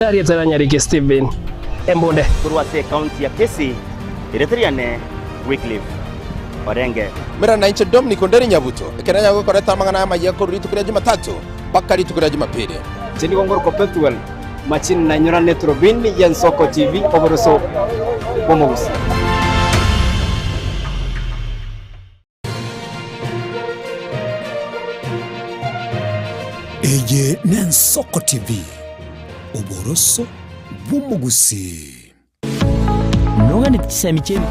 Arieta Nyariki Steven Embonde kurwase county ya Kisii iretriane Wycliffe Orenge mera na inche Dominic Onderi Nyabuto ekeranya gukoreta amangana ya kuri tukira Jumatatu bakari tukira Jumapili Tini Gongor Perpetual Machin na nyora Netrobin ya Soko TV oboroso bomogus Eje na Soko TV oboroso bomogusi Noga nikisema chemi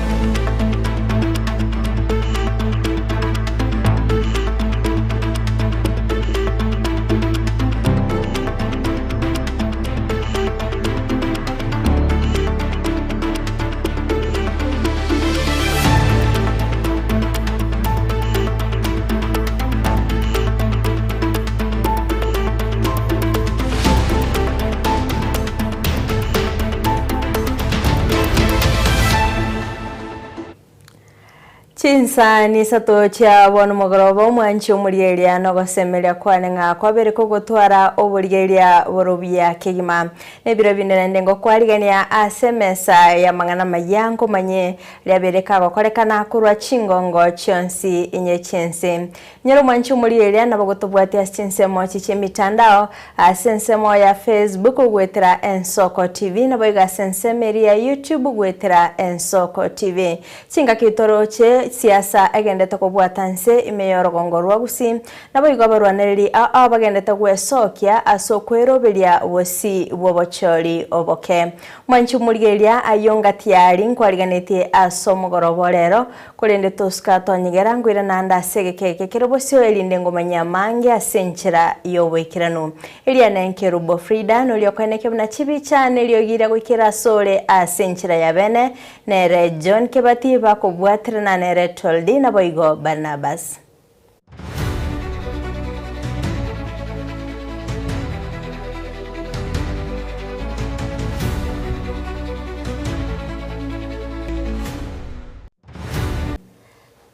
Chinsa ni sato cha wonu mogorobo mwanchi omulyelia no gosemelia kwane nga kwabere ko gutwara obulyelia borobia kegima nebiro binene ndengo kwaligania asemesa ya mangana mayango manye lyabereka bakolekana kurwa chingongo chonsi inye chense nyero mwanchi omulyelia nabo gotobwati asinsemo chiche mitandao asensemo ya Facebook gwetera Ensoko TV nabo igasensemeri ya YouTube gwetera Ensoko TV singa kitoro che siasa agendete kubwatanse imeyorogongorwa gusi nabo igobarwaneri abagendete gwesokia asokwerobelia wosi wobochori oboke mwanchu mulgelia ayonga tiari nkwariganete asomugoroborero kurende toska tonyigera ngwira nanda segekeke kirobosyo elinde ngomanya mange asenchera yobwekirano eliana enkerubo Frida no lyokweneke buna chibi cyane lyogira gukira sole asenchera yabene nere John Kebati bakubwatirana nere Toldi na Boigo Barnabas.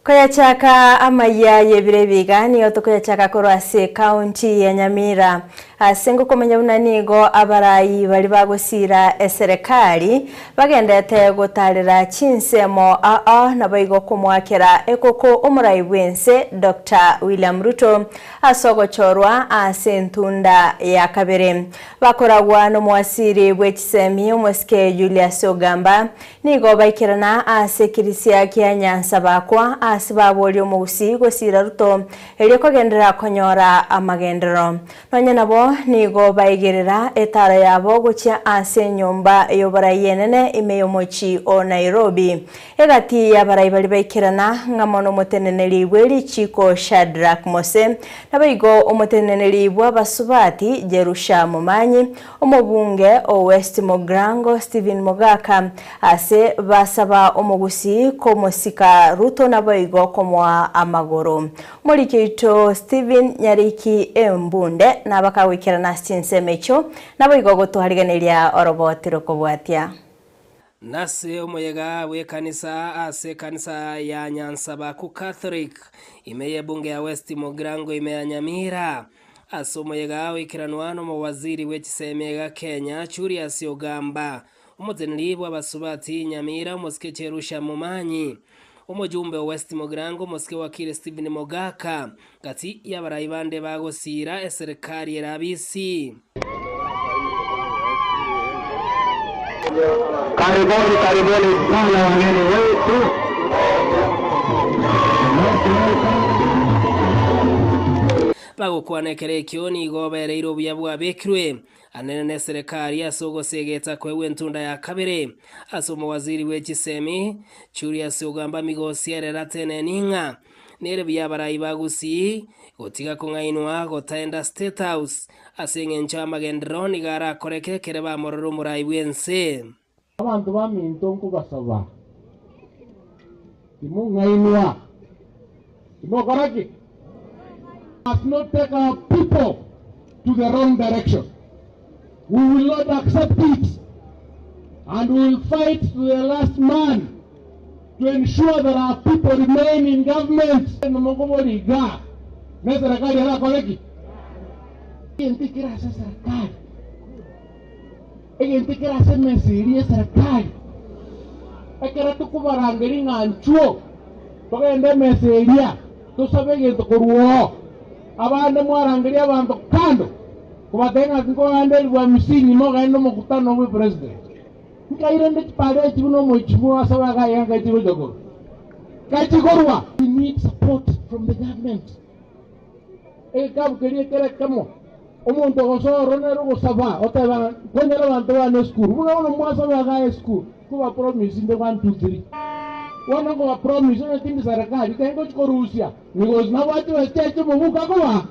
Koya chaka amaya yebirebiga niyo tokoya chaka korwase county ya Nyamira asengo komenya bunanigo abarayi bali bagosira eserekali bagendete gutarira chinsemo nabayigo kumwakera ekoko omurayi bwense Dr. William Ruto asogochorwa asentunda ya kabere bakoragwa no mwasiri bwechisemi omoske Julius Ogamba nigo baikirana asekirisia kyanyansa bakwa asibaboli omugusi gosira Ruto eleko gendera konyora amagendero nonye nabo nigo baigerera etara yabo gocha ase nyomba yobarayi yenene imeyomochi o Nairobi egati yabarayi bali baikirana ngamono moteneneli bweli chiko Shadrack Mose nabayigo omoteneneli bwa basubati Jerusha Mumanyi omobunge o West Mogrango Stephen Mogaka ase basaba omugusi komosika Ruto nabayigo komwa amagoro muri kito Stephen Nyariki Embunde nabakawikirana sinsemecho nabayigo gotuhariganelia orobotiro kobwatia Nase omuyega we kanisa ase kanisa ya Nyansaba ku Catholic imeye bunge ya West Mogrango imeye Nyamira ase omuyega wikiranwano mu waziri wechisemega Kenya Julius Ogamba umuzeneri bw'abasubati Nyamira Moske Jerusha Mumanyi umujumbe wa West Mogrango Moske wakire Stephen Mogaka gati y'abarayi bande bagosira eserikali erabisi Karibuni sana wageni wetu. Bagukwanekere kioni gobere irobya bwabekirwe anene serikali asogosegeta kwewe ntunda ya kabere asomo waziri wechisemi Julius Ogamba migosiere tene ninga nere byabarayi bagusi gotiga kungainwa gotaenda State House asenge nchama gendroni gara korekekere ba mororo murayi bwense abantu baminto nkubasaba imungainwa imokaraki must not take our people to the wrong direction. We will not accept it, and we will fight to the last man to ensure that our people remain in government. egentikira semesiri serikali ekera tukubarangiri nganchuo tugende meseria tusabe gento kuruo abande mwarangiri abantu kando kubatenga ngwande lwa misinyi mo gaendo mukutano wa president nkairende pale chibuno mochibu asaba ga yanga chibu jogo kachikorwa. We need support from the government. Kabu kere kamo omuntu gosoro nero gosaba otaba konyera bantu bane school uno mwasa ga school kuba promise inde 1 2 3 wana kuba promise na tindi serikali kaiko chikorusia because na watu wachache mubuka kwa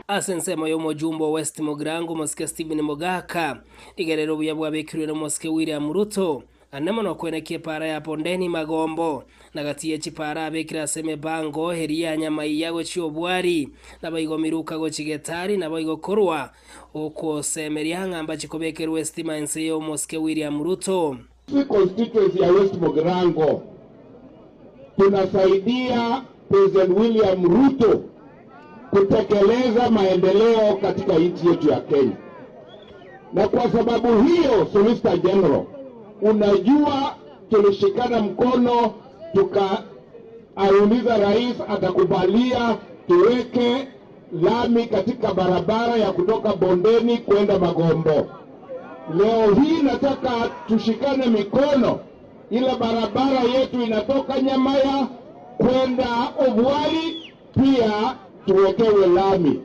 asensemo yo mujumbo West Mugrango Mosike Stephen Mogaka igerero buyabwa bekirwe no Mosike William Ruto anamano kwenekie para ya Bondeni Magombo nagatiye chipara abekira seme bango heria nyama iyago chiobwari nabayigomiruka go chigetari nabayigokorwa uko semeria ngamba chikobekerwe West Mainse yo Mosike William Ruto. Constituency ya West Mugrango tunasaidia President William Ruto kutekeleza maendeleo katika nchi yetu ya Kenya. Na kwa sababu hiyo, Solicitor General, unajua tulishikana mkono tukauliza rais atakubalia tuweke lami katika barabara ya kutoka Bondeni kwenda Magombo. Leo hii nataka tushikane mikono, ile barabara yetu inatoka Nyamaya kwenda Obwali pia tuwekewe lami.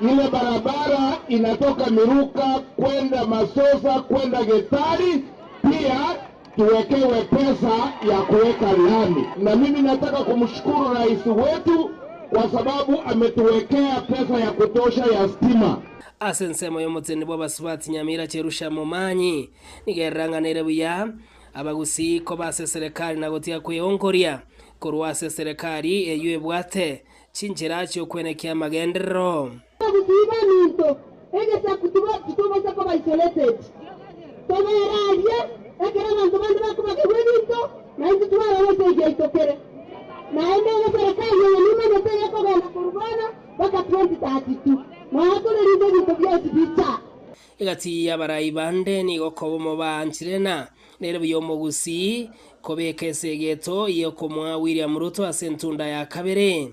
Ile barabara inatoka Miruka kwenda Masosa kwenda Getari pia tuwekewe pesa ya kuweka lami. Na mimi nataka kumshukuru rais wetu kwa sababu ametuwekea pesa ya kutosha ya stima. Asensemo yo mutende bwa baswati Nyamira cherusha mumanyi nigeranga nerebuya abagusi ko base serikali nagotia kuyongoria kurwase serikali eyue bwate chinjira cyo kwenekya magendero abusiba ninto egesa kutuba sako isolated toberaje ekera bantu bakuba kwebinto na into twara wese yeitokere na ende serikali yenima nyote yako gana kurbana baka 2032 mwakolerize bintu byose bica igati yabarai bande ni gokobomo banchirena nere buyomogusi kobekese geto iyo komwa William Ruto asentunda ya kabere.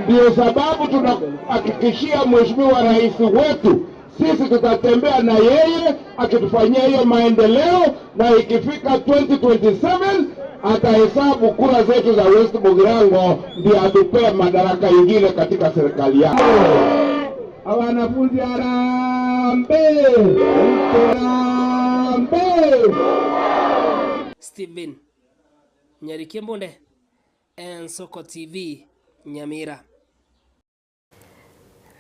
Ndio sababu tunahakikishia mheshimiwa rais wetu sisi tutatembea na yeye akitufanyia hiyo maendeleo, na ikifika 2027 atahesabu kura zetu za West Mugrango ndio atupe madaraka ingine katika serikali yake. Wanafunzi Harambee! Harambee! Stephen Nyarikembonde, Ensoko TV, Nyamira.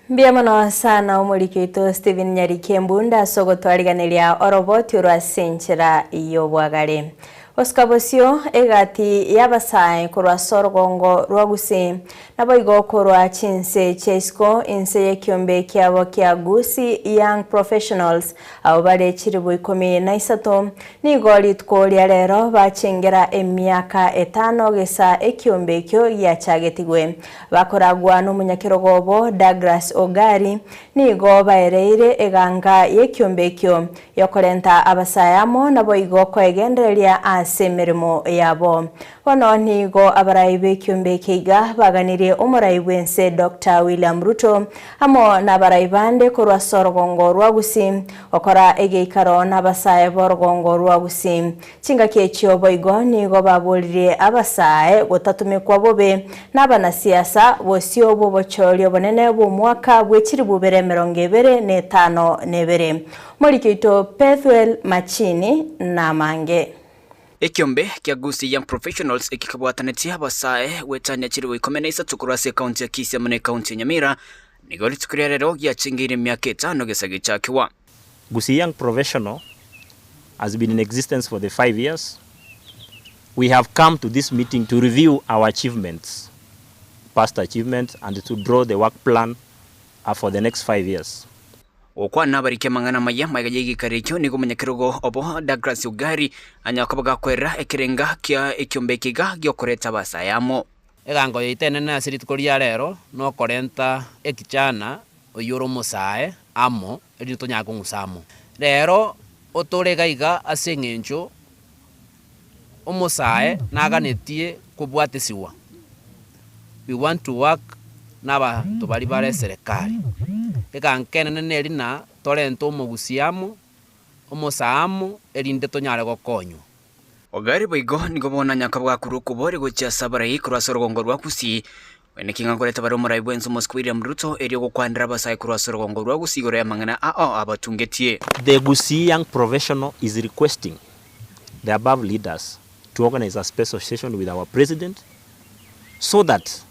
Mbiamano sana umurikito Stephen Nyarikembunda sogotwariganiria oroboti urwasenchera iyo bwagare. Oskabosio egati yabasai kurwa sorgongo rwagusi nabo igokorwa chinse chesko inse yekyombe kyabo kya Gusi Young Professionals abo bare chiribu 13 nigoli tkolia rero bachengera emyaka 5 gesa ekyombe kyo yachagetigwe bakoragwa n'umunyakirogobo Douglas Ogari nigo baereire eganga yekyombe kyo yokorenta abasayamo nabo igoko egendereria asemerimo yabo wano nigo abaraibe kyombe kiga baganiriye umuraibense Dr. William Ruto amo nabaraibande kurwa sorgongo rwagusi okora egeikaro nabasaye borgongo rwagusi chinga kechyo boigo nigo babulire abasaye gotatumikwa bobe nabana siasa bosio bobochoryo bonene bo mwaka bwechiri bubere 2025 Morikito Pethuel Machini na Mange. Ekyombe kya Gusi Young Professionals ekikabwataneti abasae wetanya chiriwe 13 kurase county ya Kisii mune county ya Nyamira nigoli tukuria rero gyachingire myaka 5 gesage chakiwa. Gusi Young Professional has been in existence for the 5 years. We have come to this meeting to review our achievements, past achievements, and to draw the work plan for the next 5 years. Okwa nabarike mangana maya magayegi karekyo nigo munyakirogo obo Douglas Ogari anyakabaga kwera ekirenga kya ekyombe kiga gyokoreta basayamo egango yitene na sirit koria rero no korenta ekichana oyoro musae amo erito nyako ngusamo rero otorega iga ase eng'encho omosae naganetie kobwatesiwa. We want to work n'abantu bari bare serikali ekankenene neri na torento omogusiamo omosaamo erinde tonyare gokonywa. Ogari boigo nigo bona nyaka bwakuru kubori gocha sabarai kurasa rugongo rwa Gusii wene kingangoreta bari omurai bwenzo Moscow William Ruto erio gokwandira basai kurasa rugongo rwa Gusii gore amangana abatungetie. The Gusii Young Professional is requesting the above leaders to organize a special session with our president, so that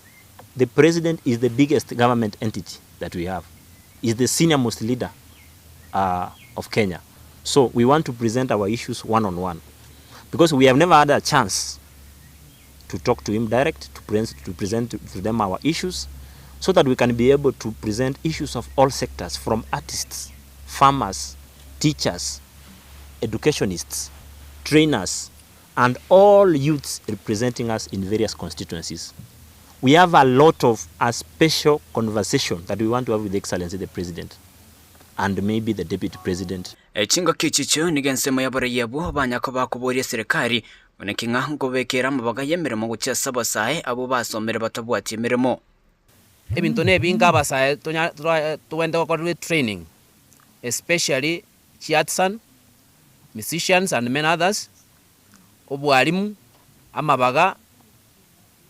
the president is the biggest government entity that we have, is the senior most leader of Kenya. So we want to present our issues one-on-one, because we have never had a chance to talk to him direct, to present to them our issues, so that we can be able to present issues of all sectors, from artists, farmers, teachers, educationists, trainers, and all youths representing us in various constituencies. We have a lot of a special conversation that we want to have with Excellency the President and maybe the Deputy President. Chingo kichicho nigensemo ya bara yabo banyako bakuboria serikali onekinga ngobekera mabaga yemeremo gucha sabasae abo basomere batabwati emeremo. Ebintu nebinga abasae tuwende gukora training, especially chiatsan, musicians and many others. Obwalimu amabaga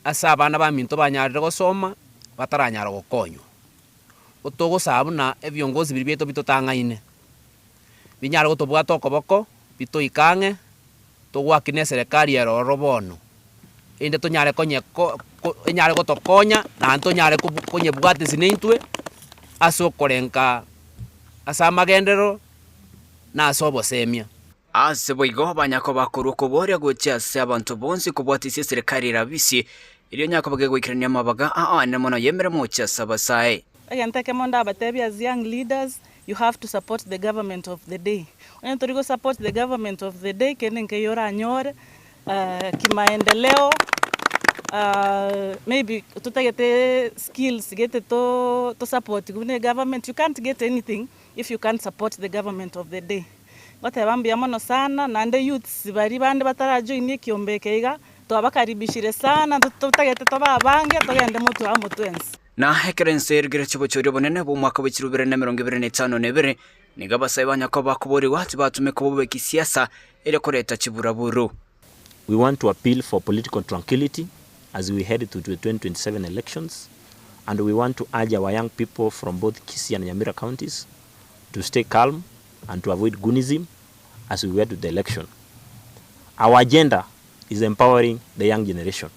asa abana baminto banyarire gosoma bataranyara gokonywa. Otogosabu na ebyongozi biri byeto bitotangaine binyara gotobwata okoboko bito ikange togwakine serikali ya robono inde tonyare konyeko enyare gotokonya na antonyare konye bwate zineintwe aso korenka asa magendero na asobo semia. Ase boigo banyako bakuru kuboria gocha se abantu bonsi kubwatisi serikali rabisi iriyo nyako bagego ikirania mabaga nemono yemeremo cha sabasae. Again, take monda batebi as young leaders, you have to support the government of the day. When you go support the government of the day, kenenke yora nyore kimaendeleo, maybe tutagete skills, get to support the government. You can't get anything if you can't support the government of the day. Batebambia mono sana nande youths bari bande batarajo ini kiombekeiga to abakaribishire sana tutagete toba abange togende mutu amutwensi. Na hekerense ergere chibochori bonene bo mwaka w'ikirubire na 2052 niga basai banyako bakubori wati batume kubube kisiasa ere koreta chiburaburu. We want to appeal for political tranquility as we head to the 2027 elections, and we want to urge our young people from both Kisii and Nyamira counties to stay calm and to avoid goonism as we head to the election. Our agenda is empowering the young generation.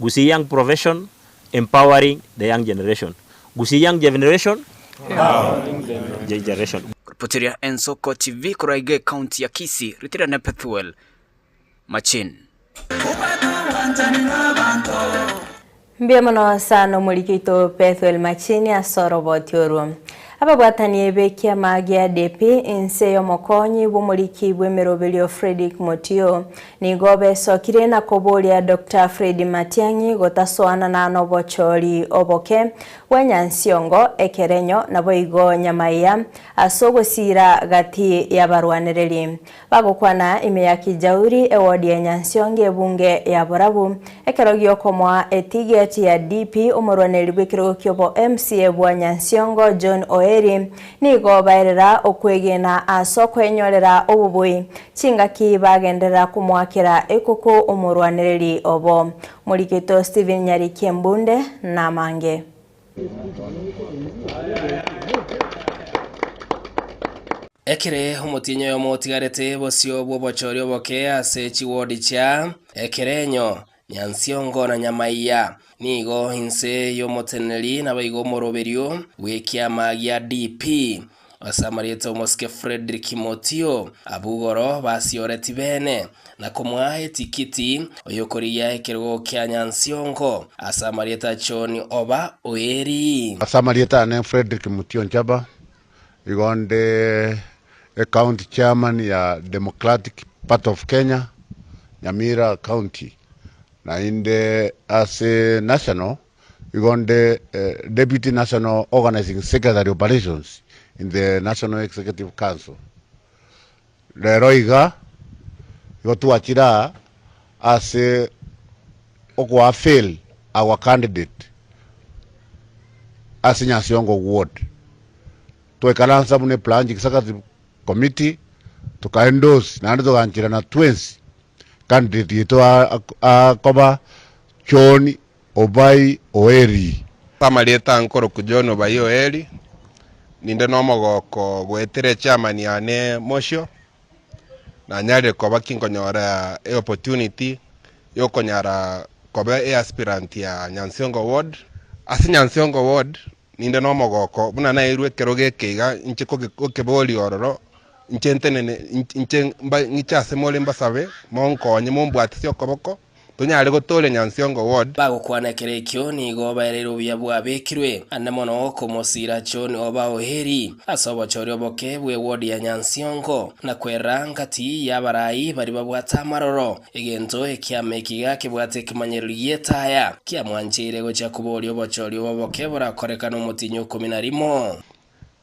Gusii Young Profession, empowering the young generation. Gusii Young Generation, generation. Kupoteria Ensoko TV kuraige county ya Kisii, ritira na Pethuel Machin. Mbia mono sana mulikito Pethuel Machin asoro botioru. Abagwatani bekia magia depi inseyo mokonyi bumuliki bwemerobelio Fredrick Motio ni gobe sokire na kobolia Dr. Fred Matiang'i gotasoana na nobochori oboke wenyansiongo ekerenyo na boigo nyamaiya asogosira gati ya barwanereri bagokwana imeyaki jauri ewodi ya nyansionge bunge ya borabu ekerogio komwa etigeti ya DP umurwaneri bwekiro kyobo MCA bwa nyansiongo John Oeri nigo bairera okwegena asokwenyorera obubui chingaki bagendera kumwakira ekoko umurwanereri obo mulikito Steven Nyariki Mbunde na mange. Ekere umutinyo yo motigarete bosio bwobochori oboke ase chiwodi cha ekerenyo nyansiongo na nyamaiya nigo hinse yo moteneri na baigo moroberio wekia magia DP asamarieto moske Fredrick Motio abugoro basioreti bene na kumwahe tikiti oyokoria ekergo kya nyansiongo asamarieta choni oba Oeri asamarieta ne Fredrick Motio Njaba igonde county chairman ya Democratic Part of Kenya Nyamira County na inde as a national igonde deputy national organizing secretary operations in the National Executive Council. rero iga twachira ase okwa fail our candidate ase Nyansiongo ward twekalansa mune plan executive committee tukaendorse nandi tukanchira na twins candidate yetu akoba John Obai Oeri pamalieta nkoro ku John Obai Oeri ninde no mogoko gwetire chairman yane mocio na nyare koba kinkonyora opportunity yokonyara koba aspirant ya Nyansiongo ward ase Nyansiongo ward ninde no mogoko buna na irwe keroge keiga inche kokeboli ororo inchentenene ngichase mole mbasabe monkonye mombwatisyo koboko tunyare gotole Nyansiongo ward bagukwanekere ikyo nigo baerero bya bekirwe anamono komosira John Obai Oeri asobochori oboke bwe ward ya Nyansiongo na kwerangati y'abarayi bari babwata amaroro egento ekiamekiga kibwate kimanyeruriye taya kiamwanjire gocha kubori obochori oboke burakoreka no mutinyo 11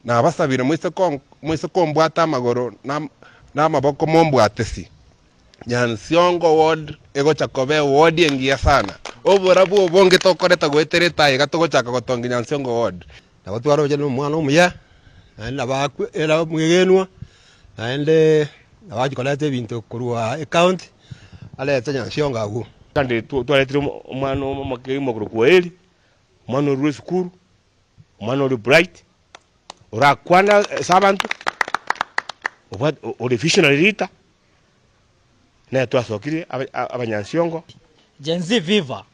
na basabire mwise kombwata amagoro na maboko mombwatesi Nyansiongo ward egocha kobe ward engia sana obora bu bonge tokoreta gwetereta iga togochaka gotonga Nyansiongo ward na batwaro je no mwana umuya na bakwe era mwegenwa naende abajikolete bintu kurwa account aleta Nyansiongo agu kandi twaletire umwana omakemo kurukweli umwana uri skuru umwana uri bright urakwana sabantu uri visionary rita na twasokire abanyansiongo Genzi viva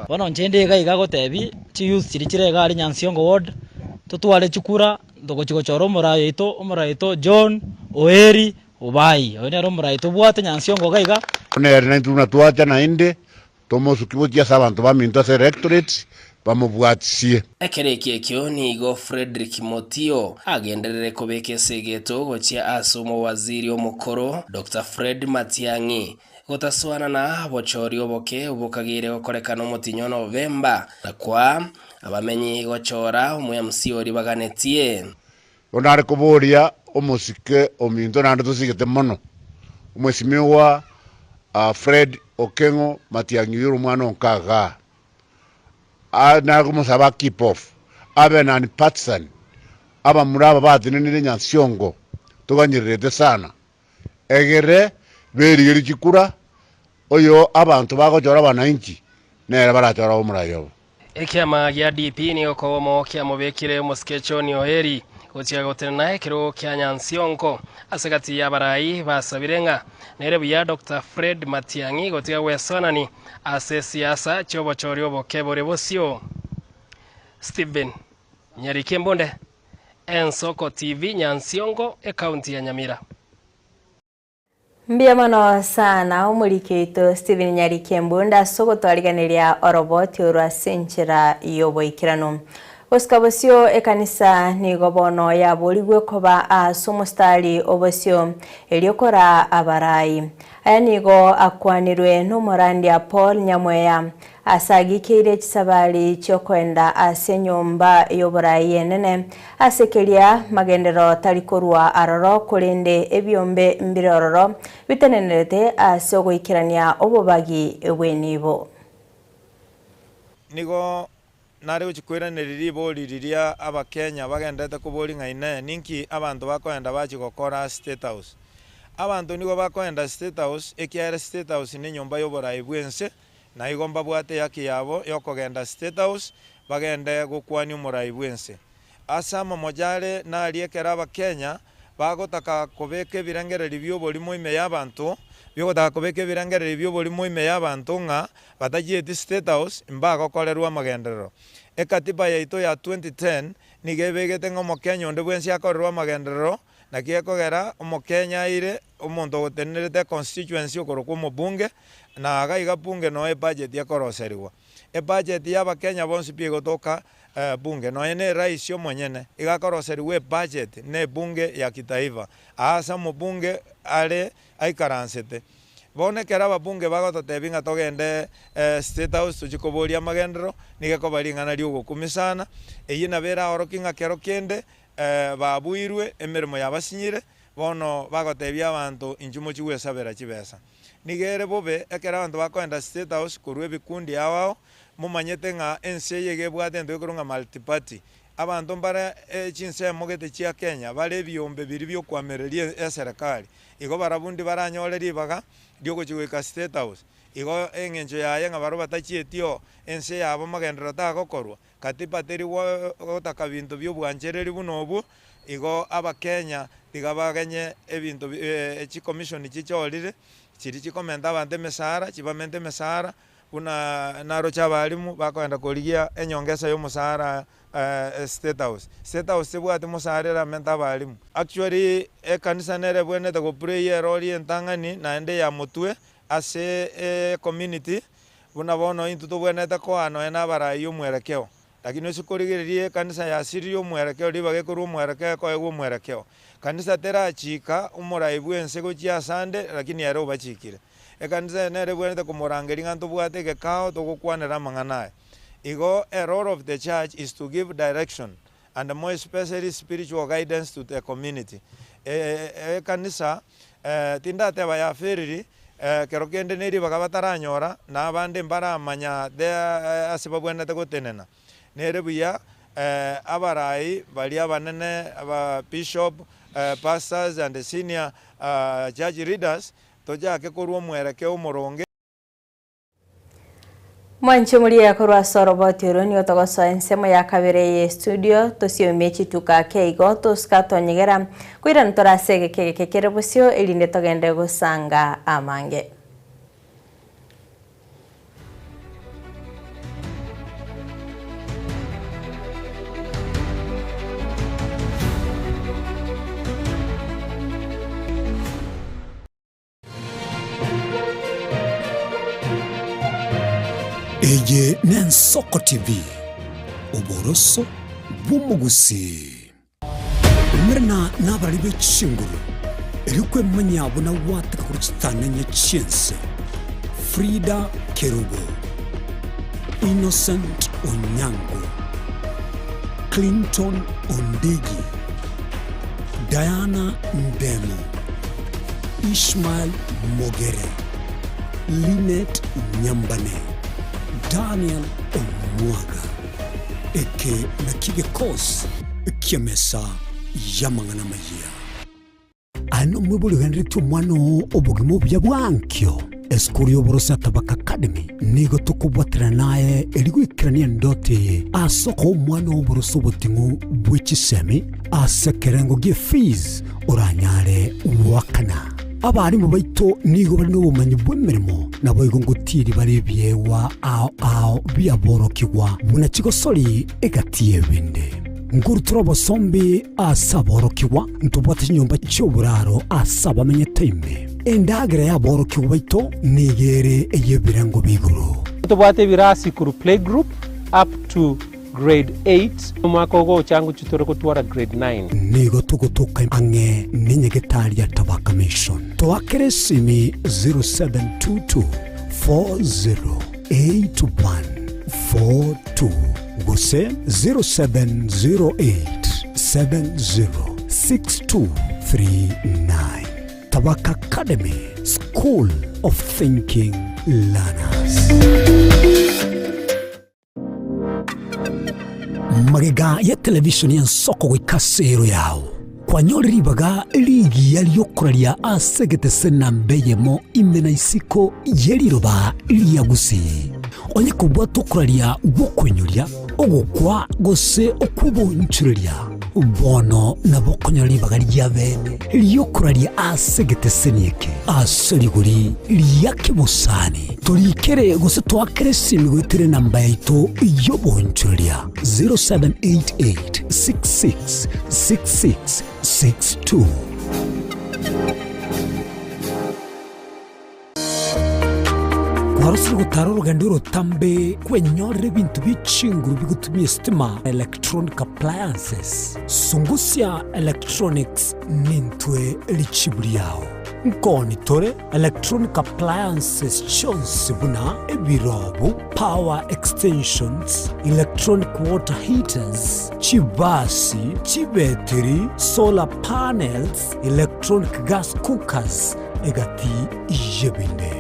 bono njende ga igagotebi ti youth chirikire ari Nyansiongo ward tutwale chukura ndogochiko choro umuraito John Oeri Obai one ro muraito bwate Nyansiongo ga iga ne na tuna tuacha na inde tomosukibo tia sabantu baminto se rectorate bamubwatsie ekereke kyo nigo Frederick Motio agenderere kobeke segeto gochia asumo waziri omukoro Dr. Fred Matiang'i gotaswana na bochori oboke ubukagire gokorekana mutinyo November na kwa abamenyi gochora omuya msiori baganetie onare kuboria omusike ominto nando tusigete mono umwesimiwa Fred Okengo Matiang'i yuru mwana onkaga na kumusaba keep off abe nani Patson aba muraba batinene Nyansiongo tuganyirete sana egere berigeri chikura oyo abantu bagochora bananchi nera barachora omurayo ekiama gya DP ni okomo kya mubekire muskecho ni Oeri gochia gotena kiro kya Nyansiongo asagati y'abarayi basabirenga nere bya Dr. Fred Matiang'i gotia wesonani ase siasa chobochori oboke bore bosio Stephen Nyarikembonde Ensoko TV Nyansiongo county ya Nyamira Mbiamano sana umurikito Stephen Nyarikembonde asogotwariganiria oroboti urwa senchera yoboikirano Oskabosio ekanisa ni gobono ya boligwe koba asumustali obosio eliokora abarayi aya nigo akwanirwe n'umurandi ya Paul Nyamweya asagikire kisabali cyokwenda asenyomba y'oburayi yenene asekelia magendero talikorwa aroro kulende ebyombe mbirororo bitenenerete asogoikirania obobagi ebwenibo nigo nari uchikwiraniria iboriria abakenya bagendete kubori ng'aine ninki abantu bakoenda bachigokora State House abantu nigo bakoenda State House ekiare State House ni nyomba y'oburayi bwense na igomba bwate yaki yabo yokogenda State House bagende gukwani omurayi bwense asa momojare nariekera abakenya bagotaka kobeka ebirengereri by'obori moime y'abantu byogotaka kobeka ebirengereri by'obori moime y'abantu ng'a batagiete State House mbagokorerwa amagenderero ekatiba yaito ya 2010 nigebegete ng'omokenya onde bwensi akorerwa amagenderero nakiekogera omokenya ire omonto gotenerete constituency okorokwa omobunge na agaiga bunge no budget yakoroseriwa budget y'abakenya bonsi biegotoka bunge no ene rais omonyene igakoroseriwa budget ne bunge ya kitaifa asa mobunge ale aikaransete bonekera ababunge bagototebi ng'a togende State House tuchikoboria amagendero nigekobari ng'ana riogokumisana eyi nabera oroki ng'a kero kende babuirwe emerimo yabasinyire bono bagotebia abantu inchumo chigwesabera chibesa nigere bobe ekera abantu bakoenda State House kurwa ebikundi yao mumanyete nga ense yegebwate ndo kurunga multiparty abantu mbara chinse mogete chia Kenya bale byombe biri byo kwamereria ya serikali igo barabundi baranyoleri baga dio kuchweka State House igo engenjo yaye nga baro batachietio ense yabo magendera tagokorwa katiba teri gotaka bintu byo bwanchereri bunobu igo abakenya tigabaganye ebintu echi commission chichorire chiri chikomenta abantu mesara chibamente mesara una naro chabalimu bakoenda koligia enyongesa yo musara State House sebwate musarera menta balimu actually kanisa nere bwene to prayer roli entangani na ende ya mutwe ase community buna bono into to bwene ta ko ano ena bara yo mwerekeo lakini usikorigererie kanisa ya sirio mwerekeo libage kuru mwerekeo ko ego mwerekeo kanisa tera chika umuraibu ensego chia sande lakini yaro bachikire ekanisa nere bwene ko morangeri nganto bwate ke kao to gukwanera manganae igo a role of the church is to give direction and more especially spiritual guidance to the community kanisa tindate baya feriri kerokende neri bagabataranyora na bande mbara manya de asiba bwene te gotenena nere buya abarai bali abanene aba bishop pastors and the senior church leaders toja ke kurwo mwereke umuronge Mwanche muri yakorwa soroboti roni otogoso ensemo ya kabere ye studio tosio mechi tuka keigo toskato nyegera kwira ntorasege kekere busio elinde togende gusanga amange Eye Nensoko TV Oboroso Bumugusi Mrna nabari bechinguru Erikwe manyabo na wata kuruchitana nye chense Frida Kerubo Innocent Onyango Clinton Ondegi Diana Ndemo Ishmael Mogere Linet Nyambane Daniel Omwaga eke nakige kos kiamesa yamangana mayia ano mwibuli henritu mwano obugimo bya bwankyo eskurio borosa tabaka academy nigo tukubwatira naye erigwikirania ndote asoko mwano boroso botingu bwichisemi asekerengo ge fees oranyare wakana abarimu baito nigo bari no bumanyi bw'emirimo nabo igongotiri bari byewa ao byaborokigwa muna kigosori egatiye binde nguru turobo sombi asaborokigwa ntubwate nyumba cy'oburaro asaba menye time endagere yaborokigwa baito nigere eyebirango biguru tubwate birasi kuru play group up to grade 8 mwaka go changu chitore kutwara grade 9 nigo tugutuka ange ninyegetari ya tabaka mission twakere simi 0722 408142 gose 0708706239 Tabaka Academy School of Thinking Learners. Magega ya televishoni ya soko wikasero yao kwa nyori baga ligi yaliyokuralia asegete sena mbeyemo imena isiko yeliroba liyagusi onye kubwa tokuralia gukwenyulia ogukwa gose okubonchulia bono nabokonyali baga lyabene liyokuralia asegete senieke aseliguri liyakibusani tulikere gose twakere simigwitire namba yaito yobonchulia 0788666662 Warusuru gutaro rugandiro tambe kwenyore bintu bichinguru bigutumye stima electronic appliances sungusia electronics nintwe lichibuli yao nkoni tore electronic appliances chonsi buna ebirobu power extensions electronic water heaters chibasi chibetiri solar panels electronic gas cookers egati ijebinde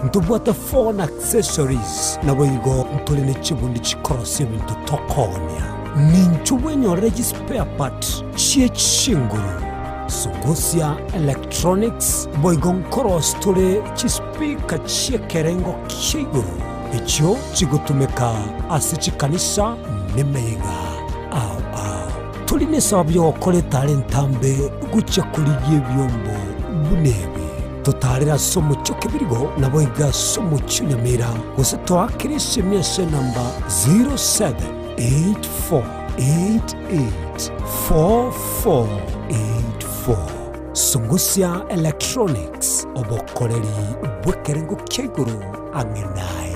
ntubwata phone accessories na boigo ntulene chibundi chikorosi bintu tokonia ninchuwenyo regi spare part chie chinguru Sungusia Electronics boigon koros tule chispika chie kerengo kiguru icho chigutumeka asichikanisha nemeiga au tuline sababu yokole talentambe gucha kuligie byombo bunebi totarira somo choke birigo na boiga somo chunyamira gose twakirishe miese namba 0784884484 Sungusia Electronics obokoreri bwekerengo keguru angenaye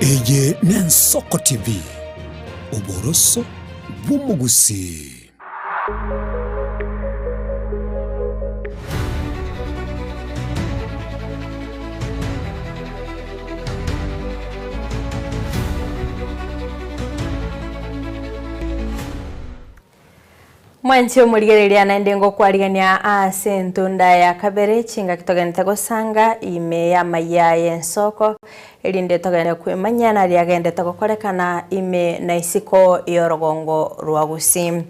Eye Nensoko TV Oboroso Bumugusi Mwancho muligereria na ndengo kwaligania ase ntunda ya kabere chinga kitoganita gosanga ime ya mayaye ensoko elinde togane kwemanya na liagende tokokolekana ime na isiko yorogongo rwagusi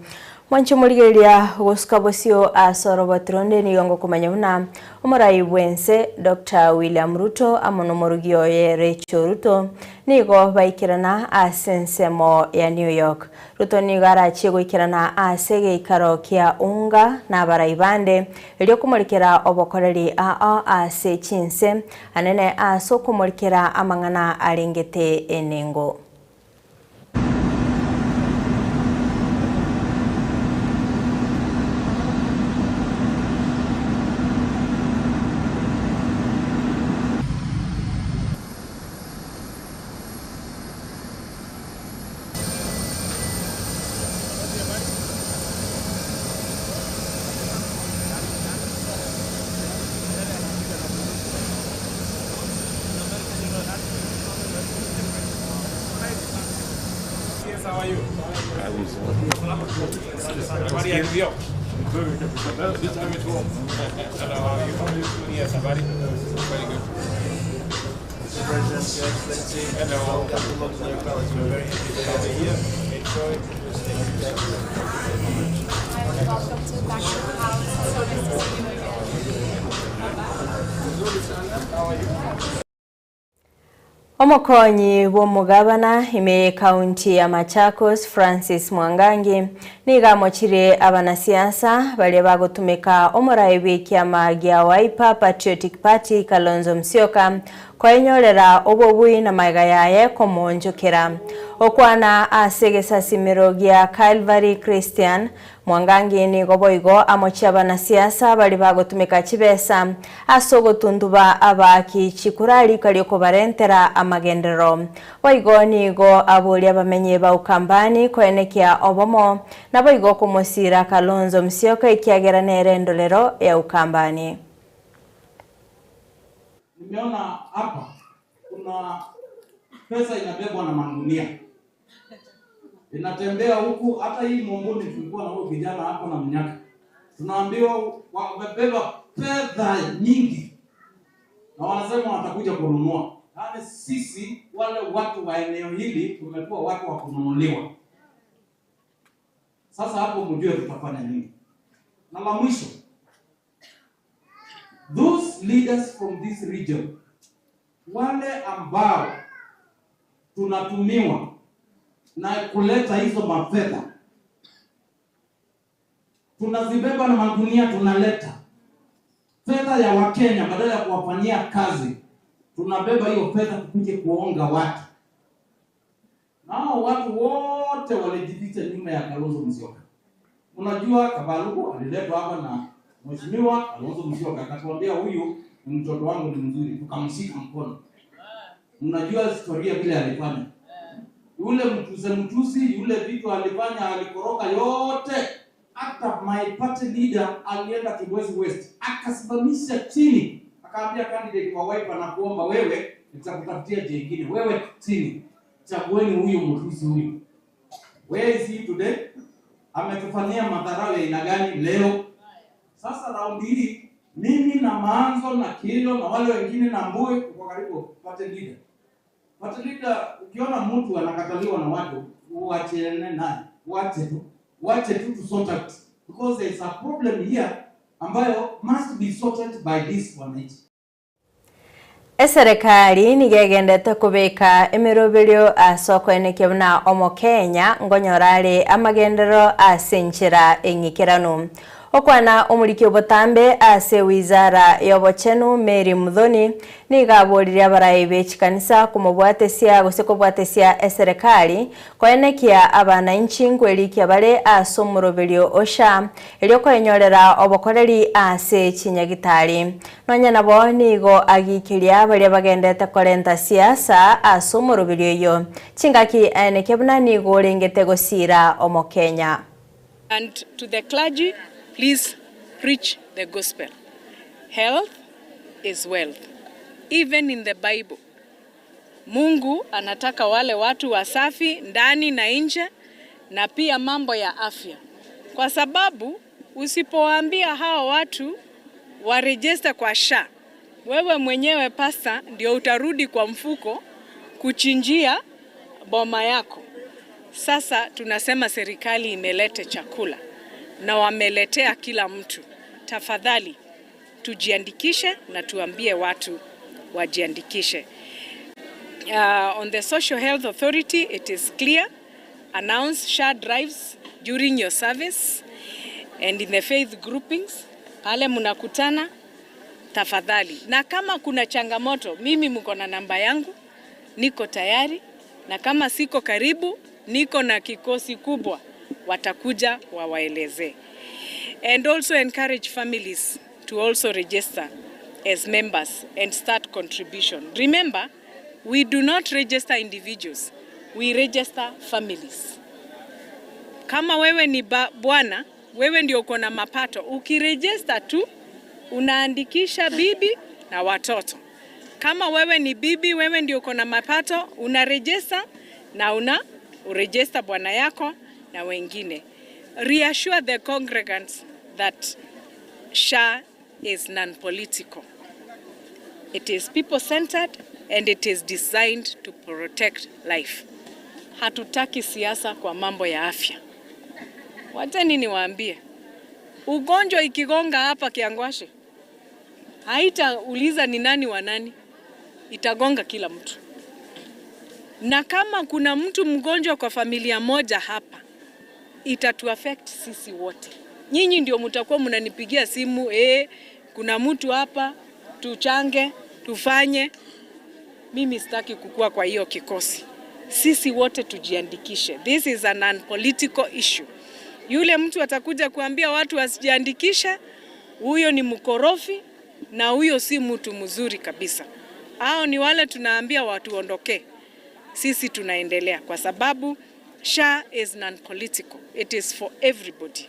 Mwancho muligereria goskabosio asoro batronde ni yongo kumanya una umurai bwense Dr. William Ruto amono morugio ye Rachel Ruto nigo baikirana asensemo ya New York Ruto nigara chigo ikirana asege ikaro kia unga na baraibande elio kumulikira obokoreri ase chinse anene aso kumulikira amangana alingete enengo Omokonyi w'omugabana ime kaunti ya Machakos Francis Mwangangi nigamochire abanasiasa bali bagotumika omorai kiama gya Wiper Patriotic Party Kalonzo Musyoka kwainyorera obobui na maiga yaye komonjokera okwana asegesa simiro gya Calvary Christian Mwangangi ni goboigo amochi abanasiasa bali bagotumika chibesa asogotunduba abaki chikurali kalioko barentera amagendero boigo nigo abuli abamenye ba ukambani kwenekia obomo na boigo kumosira Kalonzo Musyoka ikiagera nerendolero ya ukambani. Nimeona hapa kuna pesa inabebwa na magunia. Inatembea huku hata hii Momboni tulikuwa na huyo kijana hapo na mnyaka. Tunaambiwa wamebeba fedha nyingi. Na wanasema watakuja kununua. Yaani sisi wale watu wa eneo hili tumekuwa watu wa kununuliwa. Sasa hapo mjue tutafanya nini. Na la mwisho, those leaders from this region, wale ambao tunatumiwa na kuleta hizo mafedha, tunazibeba na magunia tunaleta fedha ya Wakenya badala ya kuwafanyia kazi, tunabeba hiyo fedha tukuje kuonga watu. Nao watu wote walijificha nyuma ya Kalonzo Musyoka. Unajua Kabaluku aliletwa hapa na Mheshimiwa Kalonzo Musyoka akatuambia huyu ni mtoto wangu ni mzuri, tukamshika mkono. Unajua historia vile alifanya. yule mtuzi, yule vitu alifanya, alikoroka yote. Hata my party leader alienda Kibwezi West, akasimamisha chini, akaambia candidate wa Wiper na kuomba, wewe nitakutafutia jingine, wewe chini, chagueni huyu mtuzi huyu. Where is he today? Ametufanyia madharau ya aina gani leo? Sasa raundi hii mimi na Maanzo na Kilo na wale wengine na Mbue kwa karibu party leader. Party leader, ukiona mtu anakataliwa na watu, uachane naye. Wache tu to sort out, because there is a problem here ambayo must be sorted by this one. Eserikali nigegendete kubika emirobelio asoko-ini kiuna omo Kenya ngonyorari amagendero asinchira engikiranu. Okwana omuliki obotambe ase wizara yobochenu Mary Muthoni nigaborire abarayi bechikanisa kumobwatesia gosekobwatesia eserikali koenekia abana inchi ngwerikia bare ase omurobelio osha elio koenyorera obokoreri ase chinyagitari nonya nabo nigo agikiria bare bagendete korenta siasa ase omurobelio yo chingaki eneke buna nigo rengete gosira omo Kenya. And to the clergy, please preach the gospel. Health is wealth. Even in the Bible, Mungu anataka wale watu wasafi ndani na nje, na pia mambo ya afya. Kwa sababu usipowaambia hao watu warejista kwa SHA, wewe mwenyewe pasta ndio utarudi kwa mfuko kuchinjia boma yako. Sasa tunasema serikali imelete chakula na wameletea kila mtu. Tafadhali tujiandikishe na tuambie watu wajiandikishe. On the Social Health Authority, it is clear. Announce SHA drives during your service, and in the faith groupings pale mnakutana, tafadhali. Na kama kuna changamoto, mimi mko na namba yangu, niko tayari, na kama siko karibu, niko na kikosi kubwa, watakuja wawaeleze. And also encourage families to also register as members and start contribution. Remember, we do not register individuals, we register families. Kama wewe ni bwana, wewe ndio uko na mapato, ukiregister tu unaandikisha bibi na watoto. Kama wewe ni bibi, wewe ndio uko na mapato, unaregister na uregister bwana yako na wengine. Reassure the congregants that SHA is non-political. It is people-centered and it is designed to protect life. Hatutaki siasa kwa mambo ya afya. Wateni niwaambie, ugonjwa ikigonga hapa Kiangwashe, haitauliza ni nani wa nani, itagonga kila mtu. Na kama kuna mtu mgonjwa kwa familia moja hapa, itatu affect sisi wote. Nyinyi ndio mtakuwa mnanipigia simu, kuna mtu hapa, tuchange, tufanye. Mimi sitaki kukua kwa hiyo kikosi. Sisi wote tujiandikishe. This is a non-political issue. Yule mtu atakuja kuambia watu wasijiandikishe, huyo ni mkorofi na huyo si mtu mzuri kabisa. Hao ni wale tunaambia watu ondoke. Sisi tunaendelea kwa sababu SHA is non-political. It is for everybody.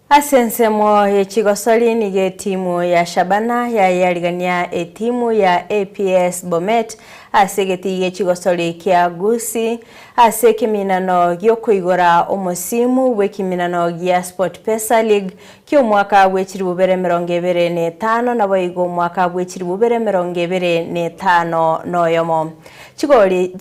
Asensemo yechigosoli nige timu ya Shabana ya yarigania timu ya APS Bomet asegeti yechigosoli kia Gusi asekiminano gyokuigora omosimu wekiminano gya Sport Pesa League kyo mwaka wechiri bubere 2025 na boigo mwaka wechiri bubere 2025 noyomo.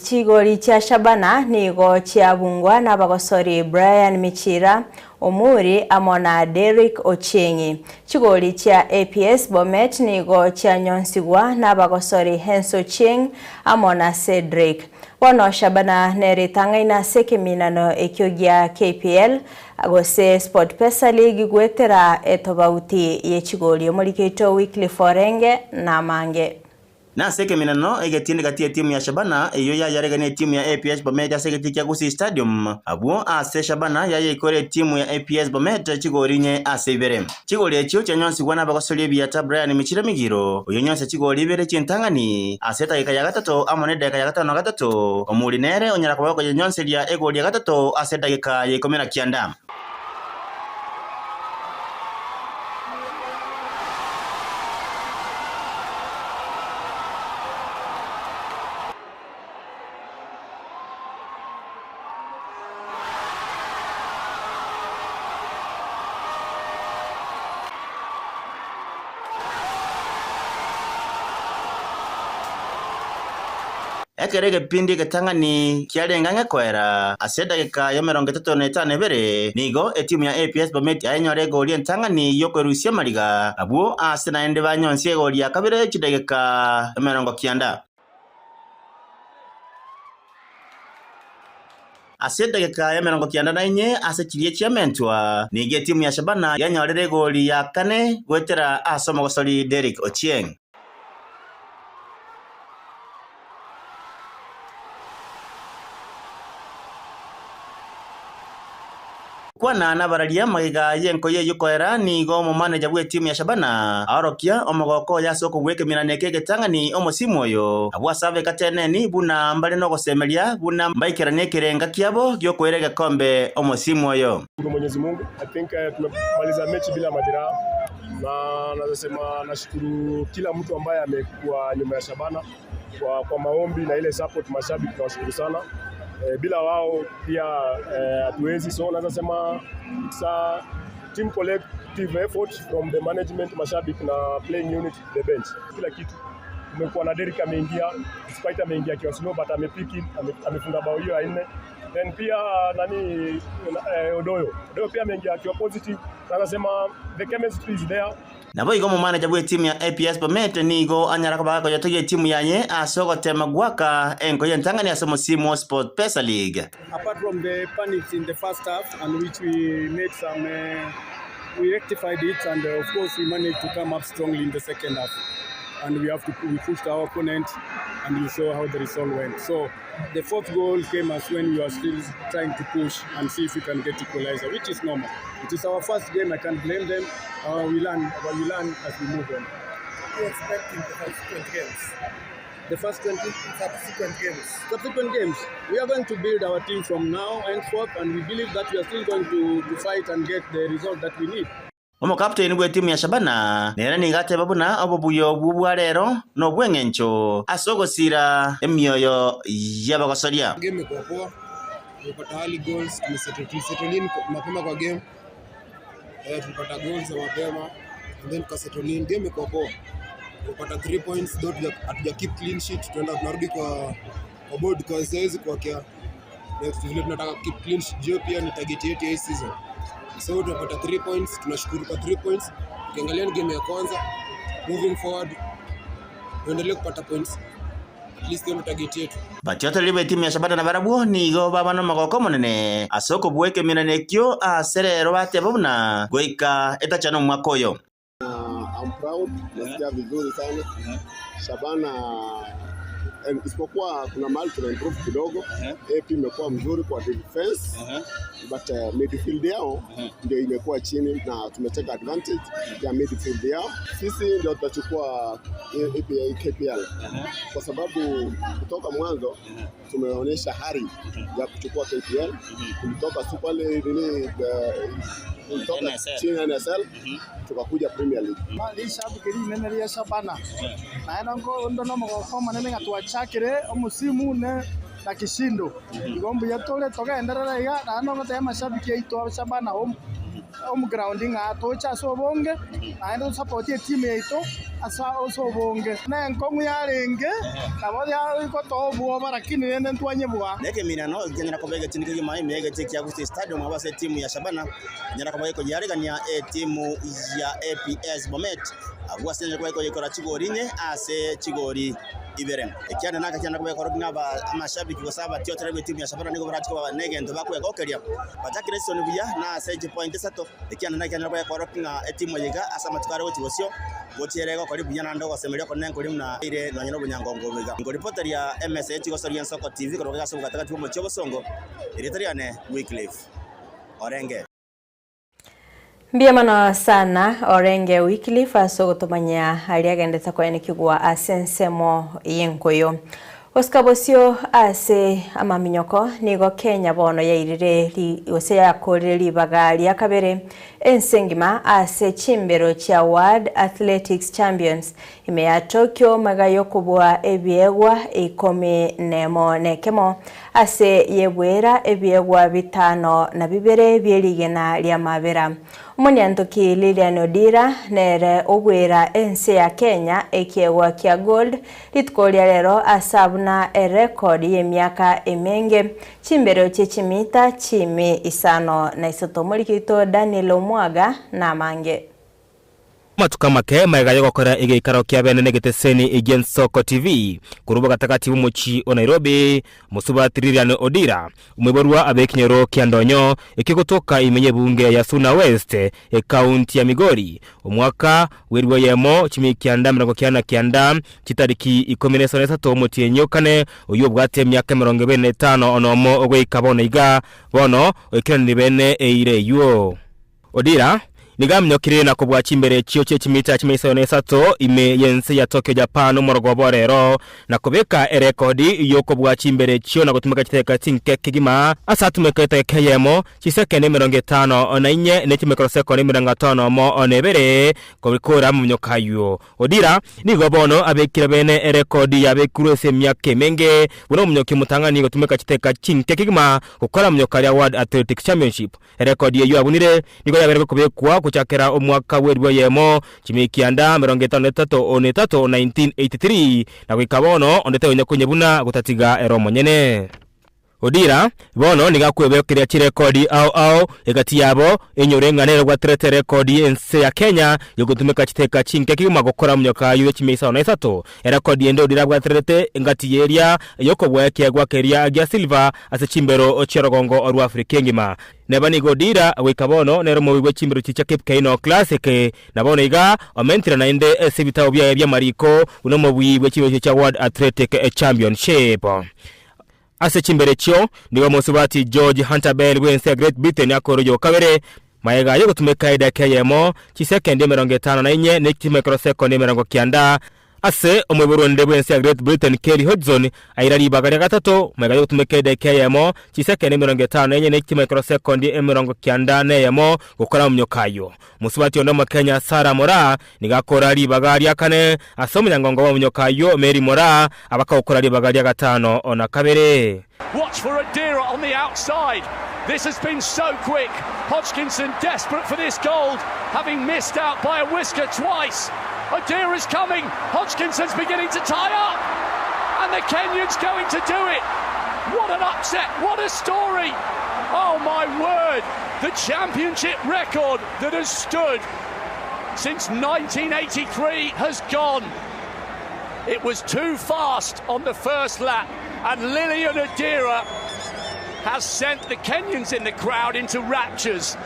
Chigori cha Shabana nigo chiabungwa na bagosori Brian Michira Omuri amona Derek Ochengi. Chigori cha APS Bomet nigo cha nyonsigwa na bagosori Henso Cheng amona Cedric. Wano Shabana neritangaina sekiminano ekyogia KPL agose Sport Pesa League gwetera etobauti yechigori omurikeito Weekly Forenge na Mange. na seke minano egetinde gati timu ya Shabana iyo yaregane timu ya APS Bomet asegeti kya Gusii Stadium abuo ase Shabana ikore timu ya APS Bomet chigorinye ase ibere chigori ekyo cyanyonsi gwana bagosoli biyata Brian Michira Migiro uyo nyonse chigori ibere chintangani aseta ikaya gatatu amone deka ya gatano gatatu omulinere onyara kubako nyonse lya egori ya gatatu aseta ikaya ikomera kianda ekerege pindi ketangani kialengange kwera aseda ka ya 35 bere nigo etimu ya APS Bomet yanyore goli entangani yokwerusia maliga abuo asena ende banyonsie goli ya kabere chidegeka 90 aseda ka ya 94 asechirie chiamentwa nige timu ya Shabana yanyorere goli ya kane gwetera asoma gosoli Derek Ochieng kwana nabararia magiga yenko ye yukoera nigo mu manager bwe timu ya Shabana arokia omogoko yasoko gweke miraneke getangani omosimu oyo abwasabe kateneni buna mbale no gosemelia buna mbaikirane kirenga kiabo gyokwerega kombe omosimu oyo. Mwenyezi Mungu, I think tumemaliza mechi bila majeraha na nasema nashukuru kila mtu ambaye amekuwa nyuma ya Shabana kwa maombi na ile support mashabiki, tunawashukuru sana. Bila wao pia hatuwezi, so naweza sema it's a team collective effort from the management, mashabiki na playing unit, the bench, kila kitu. Tumekuwa na Derek ameingia, despite ameingia kwa slow but amepiki, amefunga bao hiyo 4. Then pia Odoyo pia ameingia kwa positive. Naweza sema the chemistry is there. Nabo igo mu manager bwe timu ya APS Bomet nigo anyara kabako yatoye timu yanye asogo tema gwaka enko yentangani asomo Simo Sport Pesa League. Apart from the panics in the first half and which we made some we rectified it, and of course we managed to come up strongly in the second half, and we pushed our opponent, and you saw how the result went. So the fourth goal came as when we were still trying to push and see if we can get equalizer, which is normal. It is our first game, I can't blame them. We learn as we move on. What are you expecting the subsequent games? The first 20 subsequent games? Subsequent games. We are going to build our team from now and forth, and we believe that we are still going to fight and get the result that we need. Omo captain bwe timu ya Shabana nera nigate babuna obubuyo bubwarero no bwengencho asogosira emyoyo yabagosoria. Game kwa poa, tulipata early goals, tumesettle in mapema kwa game. Tulipata goals mapema and then tukasettle in. Game kwa poa, tulipata 3 points, hatuja keep clean sheet, tunarudi kwa board kwa size kwa kia next vile tunataka keep clean sheet, pia ni target yetu ya season. So tunapata 3 points, tunashukuru kwa 3 points. Ukiangalia ni game ya kwanza, moving forward tuendelee kupata points, at least ndio target yetu. Batyoto libe timu ya Shabana na barabuo nigo babano magoko monene asoko bweke minanekyo aserero bate babuna goika etachano mwakoyo. I'm proud, nasikia vizuri sana. Shabana isipokuwa kuna mahali tuna improve kidogo. AP imekuwa mzuri kwa defense, but midfield yao ndio imekuwa chini na tumeteka advantage ya midfield yao. Sisi ndio tutachukua KPL kwa sababu kutoka mwanzo tumeonyesha hari ya kuchukua KPL. Tulitoka Super League, kutoka chini ya NSL tukakuja Premier League. Mali shabiki nene ya Shabana na ngo ndo mogoko manene ngatuachakire omusimu ne na kishindo igombo yatole togenderera iga na no ngote mashabiki yaito Shabana grounding atocha sobonge na ndo support ya team yaito asa osobonge na nkongu yarenge na boya ko tobu barakini nene ntwanye bwa neke minano genya kobega tinike mai mega tiki ya Gusii Stadium abase timu ya Shabana nyara kobega ko yarigania timu ya APS Bomet abwase ko ikora chigori nye ase chigori ibere ikiana naka kiana kwa korogna ba amashabiki kwa sababu tio tere timu ya Shabana niko barati kwa nege ndo bakwe gokeria bataki Nelson buya na sage point sato ikiana naka kiana kwa korogna timu yega asama tukare wote wosio wotirego kari buya na ndo semeria ko nenko limna ire no nyino bunyangongo biga ngo reporter ya MSH ko Sorian Soko TV ko roga sabuka takati mu chobo songo iritoriane Wycliffe Orenge Mbiamano sana Orenge Wycliffe asogotomanya aliagendeta kwa nikigwa asensemo yenkoyo Oskabosio ase amaminyoko nigo Kenya bono yairire ose yakorire libagali akabere ensengima ase chimbero cha World Athletics Champions ime ya Tokyo magayo kubwa ebiegwa 14 ase yebwera ebiegwa 5 na bibere byeligena lya mabera Umunyantoki Lilian Odira nere obwera ense ya Kenya ekiegwa kia gold litkolia lero asabuna record y'emyaka emenge chimbero chechimita chimi isano na isotomolikito Daniel Omwaga na mange Matuka make maiga yogokora igikaro kia bene negeteseni against Soko TV kuruba gatakati bumuchi o Nairobi musuba Lilian Odira umweborwa abekinyero kia ndonyo ikigutoka imenye bunge ya Suna West county ya Migori umwaka werwa yemo chimi kianda mirongo kianda kitariki 13 muti enyokane uyo bwate myaka 25 onomo ogwe kabona iga bono okirani bene eire yuo Odira nigamnyokire na kubwa chimbere chio chimita chimisone sato ime yense ya Tokyo Japan umorogoborero na kubeka rekodi yoko bwa chimbere chio na gutumika kiteka tinke kigima asatumeka tekeyemo chisekene 50 na inye netimekro sekoni 50 mo onebere kubikora mu nyokayo Odira nigobono abekira bene rekodi yabekurose myake menge buno munyoki mutangani gutumika kiteka tinke kigima gukora mu nyoka ya World Athletics Championship rekodi yo abunire nigo yabere kubekwa kuchakera omwaka werwa yemo chimikianda 1983 na kwikabono ondete onyakunye buna gutatiga eromo nyene Odira bono nigakwebekira chirekodi au egati yabo enyorenganero gwa trete rekodi ense ya Kenya yogutumika kiteka chinke kiguma gukora munyoka yuwe chimisa na isato rekodi ende Odira gwa trete ngati yeria yokobwa kyagwa keria agya silver ase chimbero ochirogongo oru Afrika ngima nebani Odira wekabono nero mubwe chimbero chicha Cape Kaino Classic nabono iga omentira na ende esibita obya bya mariko uno mubwe chimbero cha World Athletic Championship ase chimbere chio nigo musubati George Hunter Bell wense Great Britain yakorojo kabere maega yo gutumeka ida kayemo chisekende 50 na inye nekimekro second 90 ase omweburonde wense Great Britain Kelly Hodgson airari bagari gatatu maega yo gutumeka ida kayemo chisekende 50 na inye nekimekro second 90 yemo gukora mu nyokayo musubati ondo mu Kenya Sara Mora nigakora ari bagari akane asomya ngongo mu nyokayo Mary Mora abakakora ari bagari gatano ona kabere Watch for Odira on the outside. This has been so quick. Hodgkinson desperate for this gold, having missed out by a whisker twice. Odira's coming. Hodgkinson's beginning to tie up. And the Kenyans going to do it. What an upset. What a story. Oh my word. The championship record that has stood since 1983 has gone. It was too fast on the first lap. And Lilian Odira has sent the Kenyans in the crowd into raptures.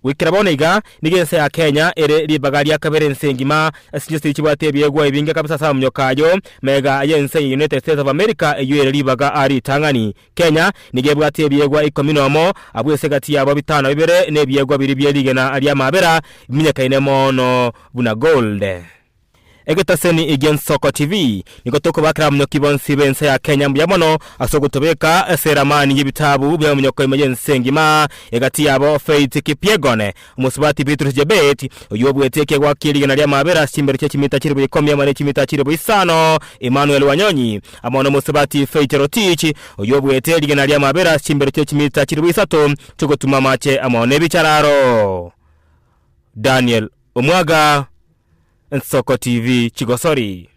Wikirabonega nigense ya Kenya ere libagari yakabere nsengima asinjesti chibate byegwa ibinga kabisa sa mnyokayo mega yense United States of America eyo libaga ari tangani Kenya nigebwate byegwa 10 abwese gati yabo 5 bibere ne byegwa biri byeligena ali amabera minyaka inemono buna gold Egetaseni against Soko TV nikotoko bakra mnyoki bonsi bense ya Kenya mbiamono asogotobeka seramani y'ibitabu bya mnyoko imejense ngima egati yabo Faith Kipyegone umusubati Petrus Jebet uyobweteke gwa kiligana lya mabera simbere cyo kimita kiri bukomye mane kimita kiri bwisano Emmanuel Wanyonyi amono musubati Faith Rotich uyobweteke ligana lya mabera simbere cyo kimita kiri bwisato tugotuma mache amone bicararo Daniel Omwaga Soko TV Chigosori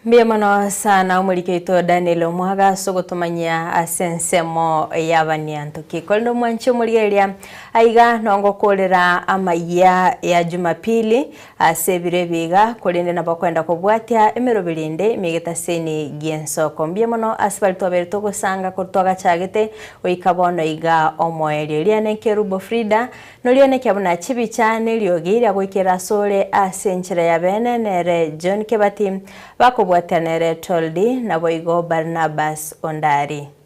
Mbiyamano sana umurikeito Daniel Omwaga sogotumanya asensemo y'abanyanto kikondo mwancho murigeria aiga nongo kolera amaya ya Jumapili asebire biga kolinde nabo kwenda kubwatia emerobirinde migetaseni giensoko mbiyamano asbalto berto gusanga kurtwaga chagete oikabono iga omoerio liane kerubo Frida no liane kyabuna chibichane lyogira gwikira sole asenchira ya bene nere John Kebati bako bwatanere Toldi na boigo Barnabas Ondari.